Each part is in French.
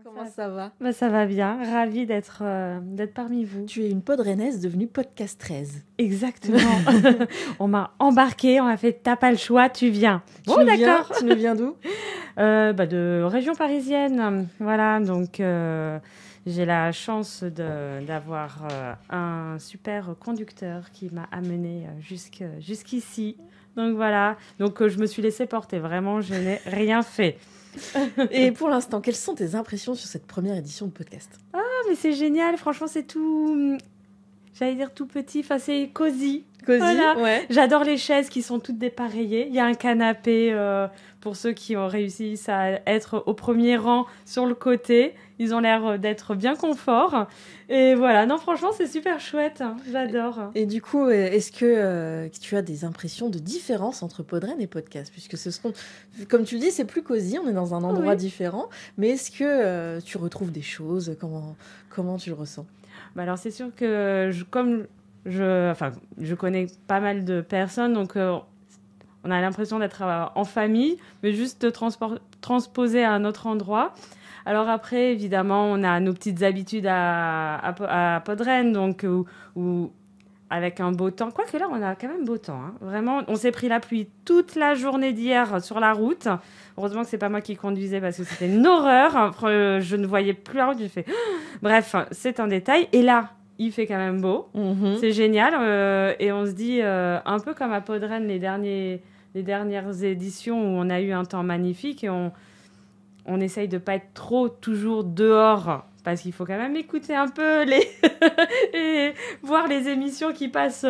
Comment ça va? Bah, ça va bien, ravie d'être parmi vous. Tu es une podrenaise devenue podcastraise. Exactement. On m'a embarquée, on m'a fait t'as pas le choix, tu viens. Oh d'accord. Tu nous viens d'où? De région parisienne. Voilà, donc j'ai la chance d'avoir un super conducteur qui m'a amenée jusqu'ici. Donc voilà, donc je me suis laissée porter, vraiment, je n'ai rien fait. Et pour l'instant, quelles sont tes impressions sur cette première édition de podcast? Ah, mais c'est génial, franchement, c'est tout, j'allais dire tout petit, enfin c'est cosy. Cosy, voilà. Ouais. J'adore les chaises qui sont toutes dépareillées. Il y a un canapé pour ceux qui ont réussi à être au premier rang sur le côté. Ils ont l'air d'être bien confort. Et voilà, non, franchement, c'est super chouette. J'adore. Et du coup, est-ce que tu as des impressions de différence entre Podren et podcast? Puisque ce sont, comme tu le dis, c'est plus cosy, on est dans un endroit différent. Mais est-ce que tu retrouves des choses? Comment tu le ressens? Bah alors, c'est sûr que je connais pas mal de personnes, donc on a l'impression d'être en famille, mais juste de transposer à un autre endroit. Alors après, évidemment, on a nos petites habitudes à Podren, donc où avec un beau temps. Quoique là, on a quand même beau temps. Hein. Vraiment, on s'est pris la pluie toute la journée d'hier sur la route. Heureusement que c'est pas moi qui conduisais parce que c'était une horreur. Je ne voyais plus la route. J'ai fait... Bref, c'est un détail. Et là, il fait quand même beau. Mm-hmm. C'est génial. Et on se dit, un peu comme à Podren, les dernières éditions où on a eu un temps magnifique et on essaye de ne pas être toujours dehors parce qu'il faut quand même écouter un peu et voir les émissions qui passent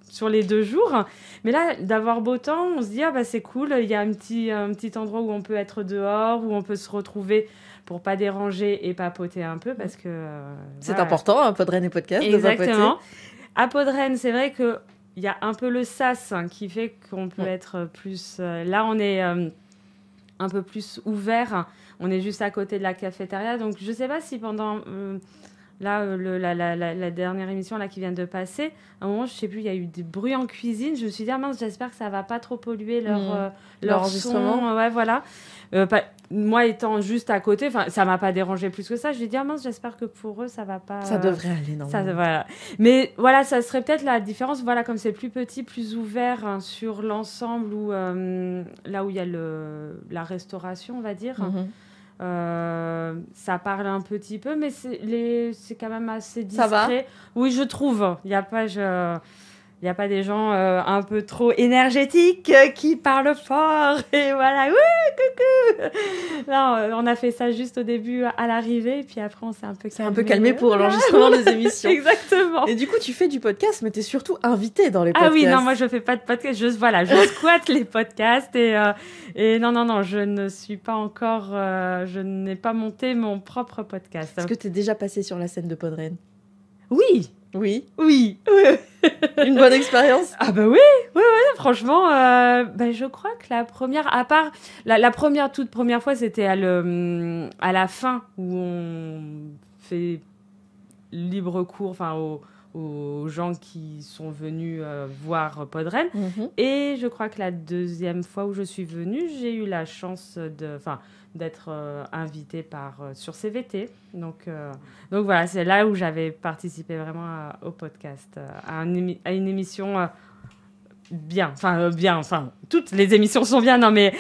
sur les 2 jours. Mais là, d'avoir beau temps, on se dit, c'est cool, il y a un petit endroit où on peut être dehors, où on peut se retrouver pour pas déranger et papoter un peu parce que... c'est important, hein, Podren et podcast. Exactement. À Podren, c'est vrai qu'il y a un peu le sas qui fait qu'on peut être plus... là, on est... un peu plus ouvert. On est juste à côté de la cafétéria. Donc, je ne sais pas si pendant la dernière émission là, qui vient de passer, à un moment, je ne sais plus, il y a eu des bruits en cuisine. Je me suis dit, mince, j'espère que ça ne va pas trop polluer leur enregistrement. son. Ouais, voilà. Moi, étant juste à côté, ça ne m'a pas dérangé plus que ça. Je lui ai dit, mince, j'espère que pour eux, ça ne va pas... Ça devrait aller, normalement. Voilà. Mais voilà, ça serait peut-être la différence. Voilà, comme c'est plus petit, plus ouvert sur l'ensemble, où, là où il y a la restauration, on va dire. Mm-hmm. Ça parle un petit peu, mais c'est quand même assez discret. Ça va? Oui, je trouve. Il n'y a pas des gens un peu trop énergétiques qui parlent fort et voilà, coucou. Non, on a fait ça juste au début à l'arrivée, et puis après on s'est un peu calmé pour l'enregistrement des émissions. Exactement. Et du coup, tu fais du podcast, mais tu es surtout invitée dans les podcasts. Ah oui, non, moi je fais pas de podcast, je squatte les podcasts et non, je ne suis pas encore, je n'ai pas monté mon propre podcast. Est-ce que tu es déjà passée sur la scène de Podren? Oui. Une bonne expérience? Ah bah oui, franchement, je crois que la première, à part la toute première fois, c'était à la fin où on fait libre cours, aux gens qui sont venus voir Podren. Mm-hmm. Et je crois que la deuxième fois où je suis venue, j'ai eu la chance d'être invitée sur CVT. Donc voilà, c'est là où j'avais participé vraiment au podcast, à une émission bien. Toutes les émissions sont bien, non mais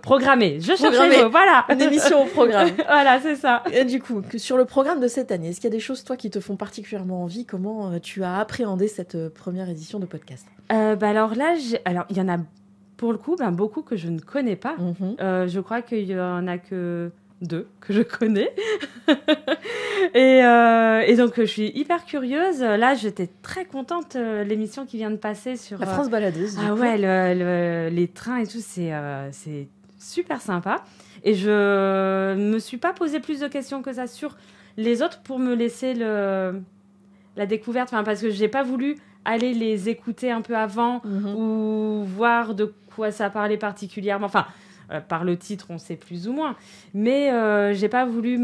programmée. Je cherchais le mot, voilà. Une émission au programme. Voilà, c'est ça. Et du coup, sur le programme de cette année, est-ce qu'il y a des choses, toi, qui te font particulièrement envie? Comment tu as appréhendé cette première édition de podcast? Alors là, il y en a pour le coup beaucoup que je ne connais pas. Mm-hmm. Je crois qu'il y en a que 2 que je connais. et donc, je suis hyper curieuse. Là, j'étais très contente. L'émission qui vient de passer sur... La France baladeuse. Ah ouais, les trains et tout, c'est super sympa. Et je me suis pas posé plus de questions que ça sur les autres pour me laisser la découverte. Parce que j'ai pas voulu aller les écouter un peu avant ou voir de quoi ça parlait particulièrement. Par le titre, on sait plus ou moins. Mais j'ai pas voulu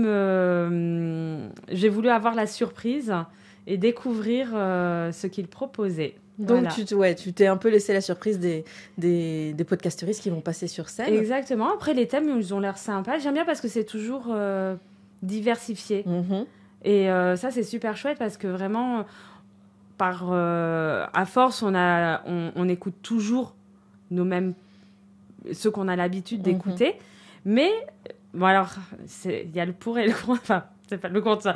j'ai voulu avoir la surprise et découvrir ce qu'il proposait. Donc, voilà. tu t'es un peu laissé la surprise des podcasteristes qui vont passer sur scène. Exactement. Après, les thèmes, ils ont l'air sympas. J'aime bien parce que c'est toujours diversifié. Et ça, c'est super chouette parce que vraiment, à force, on écoute toujours ceux qu'on a l'habitude d'écouter. Mais, bon, alors, il y a le pour et le contre. Enfin, c'est pas le contre, ça.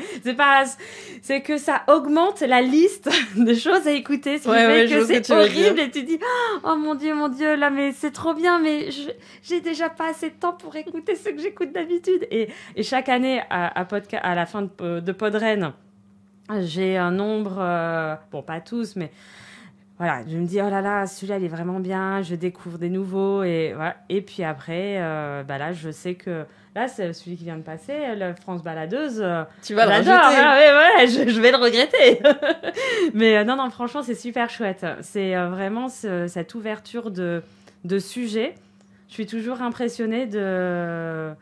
C'est que ça augmente la liste des choses à écouter. Ce qui fait que c'est horrible. Et tu dis, oh mon Dieu, là, mais c'est trop bien, mais j'ai déjà pas assez de temps pour écouter ce que j'écoute d'habitude. Et chaque année, à la fin de Podren, j'ai un nombre, bon, pas tous, mais voilà, je me dis, oh là là, celui-là, il est vraiment bien, je découvre des nouveaux. Et, voilà. Et puis après, là, je sais que là, c'est celui qui vient de passer, la France Baladeuse. Tu vas le rajouter. Ouais, je vais le regretter. Mais non, franchement, c'est super chouette. C'est vraiment cette ouverture de sujets. Je suis toujours impressionnée de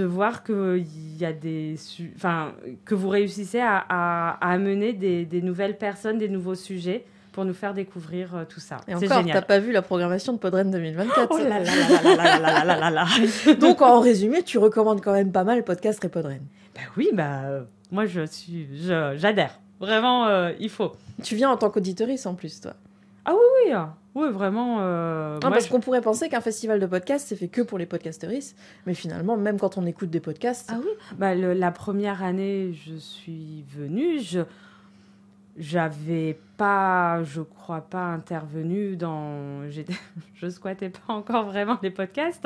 voir qu'il y a que vous réussissez à amener des nouvelles personnes, des nouveaux sujets pour nous faire découvrir tout ça. Et c'est encore, génial. T'as pas vu la programmation de Podren 2024. Oh là là là là là là là là. Donc, en résumé, tu recommandes quand même pas mal le podcast Podren. Oui, moi, j'adhère. Vraiment, il faut. Tu viens en tant qu'auditrice en plus, toi. Ah oui, vraiment. Parce qu'on pourrait penser qu'un festival de podcasts, c'est fait que pour les podcasteristes. Mais finalement, même quand on écoute des podcasts... Ah oui, la première année, je suis venue, j'avais pas, je crois pas, intervenu je squattais pas encore vraiment les podcasts.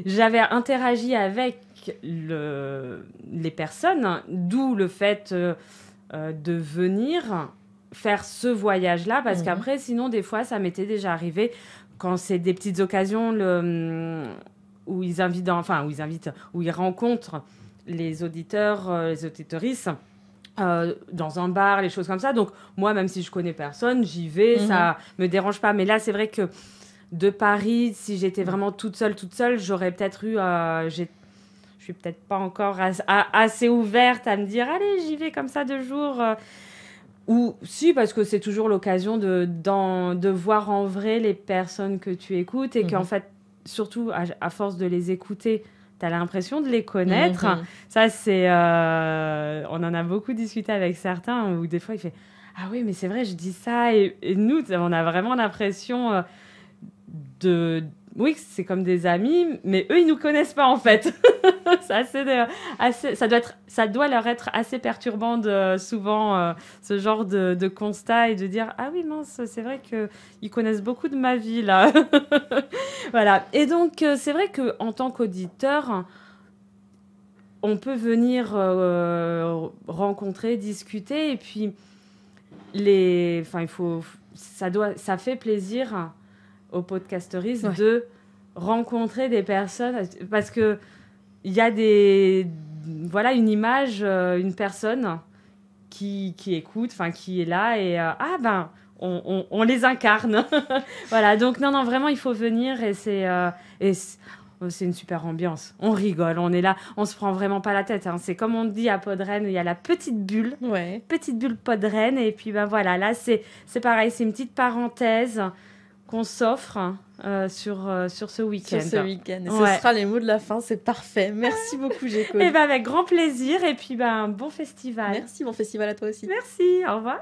J'avais interagi avec les personnes, d'où le fait de venir faire ce voyage-là, parce qu'après, sinon, des fois, ça m'était déjà arrivé quand c'est des petites occasions où ils rencontrent les auditeurs, les auditrices, dans un bar, les choses comme ça. Donc, moi, même si je connais personne, j'y vais, ça me dérange pas. Mais là, c'est vrai que de Paris, si j'étais vraiment toute seule, j'aurais peut-être eu... je suis peut-être pas encore assez ouverte à me dire, allez, j'y vais comme ça 2 jours. Ou si, parce que c'est toujours l'occasion de voir en vrai les personnes que tu écoutes et qu'en fait, surtout à force de les écouter, tu as l'impression de les connaître. Ça, c'est... on en a beaucoup discuté avec certains où des fois, il fait « Ah oui, mais c'est vrai, je dis ça. » Et nous, on a vraiment l'impression oui, c'est comme des amis, mais eux, ils nous connaissent pas, en fait. Ça doit leur être assez perturbant souvent ce genre de constat et de dire « Ah oui, mince, c'est vrai qu'ils connaissent beaucoup de ma vie, là. » Voilà. Et donc, c'est vrai qu'en tant qu'auditeur, on peut venir rencontrer, discuter, et puis ça fait plaisir aux podcasteristes de rencontrer des personnes, parce que il y a une image, une personne qui écoute, qui est là et on les incarne. Voilà, donc non, vraiment il faut venir et c'est une super ambiance. On rigole, on est là, on se prend vraiment pas la tête. Hein. C'est comme on dit à Podren, il y a la petite bulle Podren, et puis voilà, là c'est pareil, c'est une petite parenthèse qu'on s'offre sur ce week-end. Sur ce week-end. Et ce sera les mots de la fin, c'est parfait. Merci beaucoup, Géco. Et avec grand plaisir, et puis bon festival. Merci, bon festival à toi aussi. Merci, au revoir.